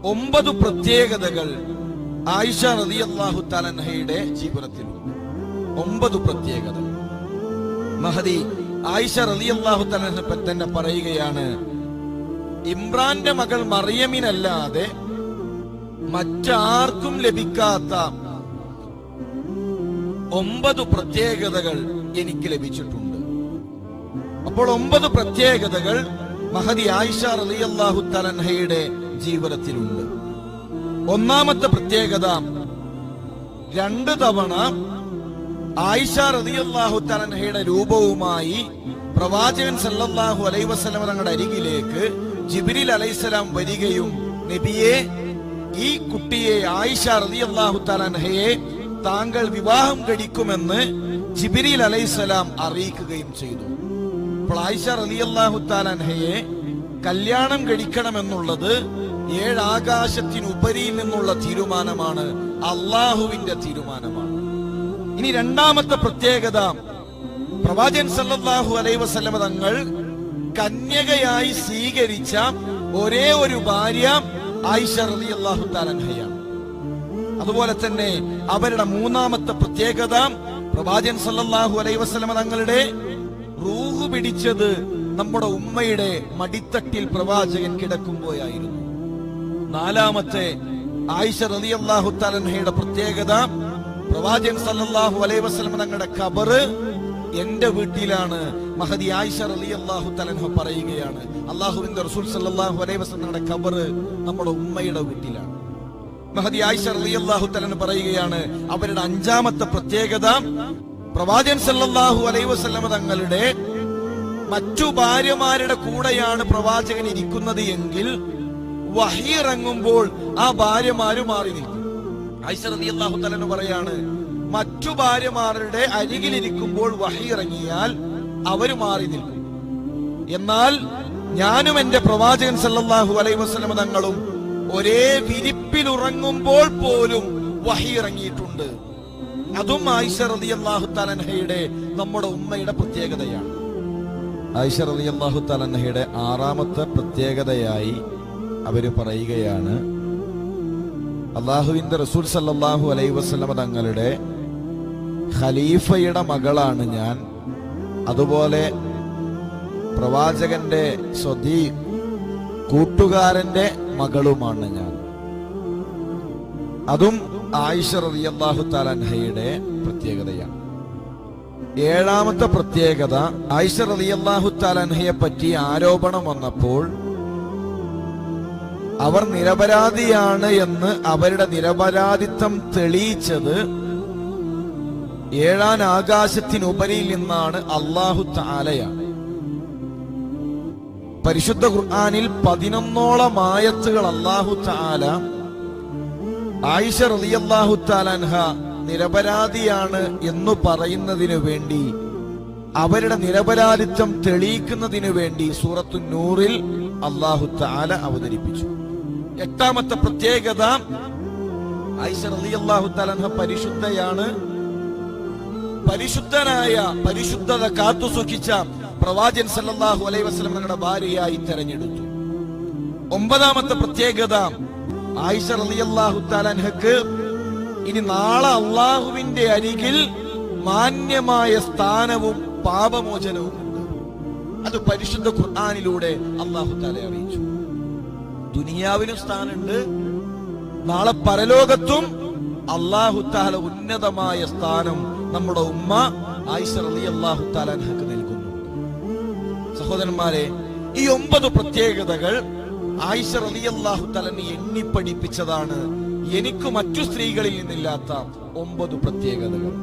9 പ്രത്യേകതകൾ ആയിഷ റളിയല്ലാഹു തആല അൻഹയുടെ ജീവിതത്തിലുണ്ട്. 9 പ്രത്യേകതകൾ. മഹദി ആയിഷ റളിയല്ലാഹു തആല അൻഹ തന്നെ പറയുകയാണ്, ഇമ്രാന്റെ മകൾ മറിയമിനല്ലാതെ മറ്റാർക്കും ലഭിക്കാത്ത 9 പ്രത്യേകതകൾ എനിക്ക് ലഭിച്ചിട്ടുണ്ട്. അപ്പോൾ 9 പ്രത്യേകതകൾ മഹദി ആയിഷ റളിയല്ലാഹു തആല അൻഹയുടെ ജീവിതത്തിലുണ്ട്. ഒന്നാമത്തെ പ്രത്യേകത, 2 തവണ ആയിഷ റളിയല്ലാഹു തആല അൻഹയുടെ രൂപവുമായി പ്രവാചകൻ സല്ലല്ലാഹു അലൈഹി വസല്ലം തങ്ങളുടെ അരികിലേക്ക് ജിബ്രീൽ അലൈഹിസ്സലാം വരികയും നബിയെ, ഈ കുട്ടിയെ ആയിഷ റളിയല്ലാഹു തആല അൻഹയെ താങ്കൾ വിവാഹം കഴിക്കുമെന്ന് ജിബ്രീൽ അലൈഹിസ്സലാം അറിയിക്കുകയും ചെയ്തു. അപ്പോൾ ആയിഷ റളിയല്ലാഹു തആല അൻഹയെ കല്യാണം കഴിക്കണമെന്നുള്ളത് 7 ആകാശത്തിനുപരിയിൽ നിന്നുള്ള തീരുമാനമാണ്, അള്ളാഹുവിന്റെ തീരുമാനമാണ്. ഇനി രണ്ടാമത്തെ പ്രത്യേകത, പ്രവാചകൻ സല്ലല്ലാഹു അലൈഹി വസല്ലം തങ്ങൾ കന്യകയായി സ്വീകരിച്ച ഒരേ ഒരു ഭാര്യ ആയിഷ റളിയല്ലാഹു തആല അൻഹയാണ്. അതുപോലെ തന്നെ അവരുടെ മൂന്നാമത്തെ പ്രത്യേകത, പ്രവാചകൻ സല്ലല്ലാഹു അലൈഹി വസല്ലം തങ്ങളുടെ റൂഹ് പിടിച്ചത് നമ്മുടെ ഉമ്മയുടെ മടിത്തട്ടിൽ പ്രവാചകൻ കിടക്കുമ്പോഴായിരുന്നു. നാലാമത്തെ ആയിഷ റളിയല്ലാഹു തആല അൻഹയുടെ പ്രത്യേകത, പ്രവാചകൻ സല്ലല്ലാഹു അലൈഹി വസല്ലം തങ്ങളുടെ ഖബർ എന്റെ വീട്ടിലാണ്. മഹദി ആയിഷ റളിയല്ലാഹു തആല അൻഹ പറയുകയാണ്, അല്ലാഹുവിന്റെ റസൂൽ സല്ലല്ലാഹു അലൈഹി വസല്ലം തങ്ങളുടെ ഖബർ നമ്മുടെ ഉമ്മയുടെ വീട്ടിലാണ്. മഹദി ആയിഷ റളിയല്ലാഹു തആല അൻഹ പറയുകയാണ്, അവരുടെ അഞ്ചാമത്തെ പ്രത്യേകത, പ്രവാചകൻ സല്ലല്ലാഹു അലൈഹി വസല്ലം തങ്ങളുടെ മറ്റു ഭാര്യമാരുടെ കൂടെയാണ് പ്രവാചകൻ ഇരിക്കുന്നത് എങ്കിൽ വഹി ഇറങ്ങുമ്പോൾ ആ ഭാര്യമാര് മാറി നിൽക്കും. ആയിഷ റളിയല്ലാഹു തആല അൻഹ പറയാണ്, മറ്റു ഭാര്യമാരുടെ അരികിലിരിക്കുമ്പോൾ വഹി ഇറങ്ങിയാൽ അവര് മാറി നിൽക്കും. എന്നാൽ ഞാനും എന്റെ പ്രവാചകൻ സല്ലല്ലാഹു അലൈഹി വസല്ലം തങ്ങളും ഒരേ വിരിപ്പിൽ ഉറങ്ങുമ്പോൾ പോലും വഹി ഇറങ്ങിയിട്ടുണ്ട്. അതും ആയിഷ റളിയല്ലാഹു തആല അൻഹയുടെ, നമ്മുടെ ഉമ്മയുടെ പ്രത്യേകതയാണ്. ആയിഷ റളിയല്ലാഹു തആല അൻഹയുടെ ആറാമത്തെ പ്രത്യേകതയായി അവര് പറയുകയാണ്, അല്ലാഹുവിന്റെ റസൂൽ സല്ലല്ലാഹു അലൈഹി വസല്ലം തങ്ങളുടെ ഖലീഫയുടെ മകളാണ് ഞാൻ. അതുപോലെ പ്രവാചകന്റെ കൂട്ടുകാരന്റെ മകളുമാണ് ഞാൻ. അതും ആയിഷ റളിയല്ലാഹു തആല അൻഹയുടെ പ്രത്യേകതയാണ്. ഏഴാമത്തെ പ്രത്യേകത, ആയിഷ റളിയല്ലാഹു തആല അൻഹയെ പറ്റി ആരോപണം വന്നപ്പോൾ അവർ നിരപരാധിയാണ് എന്ന് അവരുടെ നിരപരാധിത്വം തെളിയിച്ചത് 7 ആകാശത്തിനുപരിയിൽ നിന്നാണ് അല്ലാഹു തആലയാണ്. പരിശുദ്ധ ഖുർആനിൽ 11ഓളം ആയത്തുകൾ അല്ലാഹു തആല ആയിഷ റളിയല്ലാഹു തആല അൻഹ നിരപരാധിയാണ് എന്ന് പറയുന്നതിനു വേണ്ടി, അവരുടെ നിരപരാധിത്വം തെളിയിക്കുന്നതിനു വേണ്ടി സൂറത്തു നൂറിൽ അല്ലാഹു തആല അവതരിപ്പിച്ചു. എട്ടാമത്തെ പ്രത്യേകത, ആയിഷ റളിയല്ലാഹു തആല അൻഹ പരിശുദ്ധയാണ്. പരിശുദ്ധത കാത്തു സൂക്ഷിച്ച പ്രവാചകൻ സല്ലല്ലാഹു അലൈഹി വസല്ലം തങ്ങളുടെ ഭാര്യയായി തെരഞ്ഞെടുത്തു. 9ാമത്തെ പ്രത്യേകത, ആയിഷ റളിയല്ലാഹു തആല അൻഹക്ക് ഇനി നാളെ അള്ളാഹുവിന്റെ അരികിൽ മാന്യമായ സ്ഥാനവും പാപമോചനവും ഉണ്ട്. അത് പരിശുദ്ധ ഖുർആനിലൂടെ അല്ലാഹു തആല അറിയിച്ചു. ദുനിയാവിലും സ്ഥാനമുണ്ട്, നാളെ പരലോകത്തും അല്ലാഹു തആല ഉന്നതമായ സ്ഥാനം നമ്മുടെ ഉമ്മ ആയിഷ റളിയല്ലാഹു തആല അൻഹക്ക് നൽകുന്നു. സഹോദരന്മാരെ, ഈ 9 പ്രത്യേകതകൾ ആയിഷ റളിയല്ലാഹു തആല എണ്ണി പഠിപ്പിച്ചതാണ് എനിക്ക് മറ്റു സ്ത്രീകളിൽ നിന്നില്ലാത്ത 9 പ്രത്യേകതകൾ.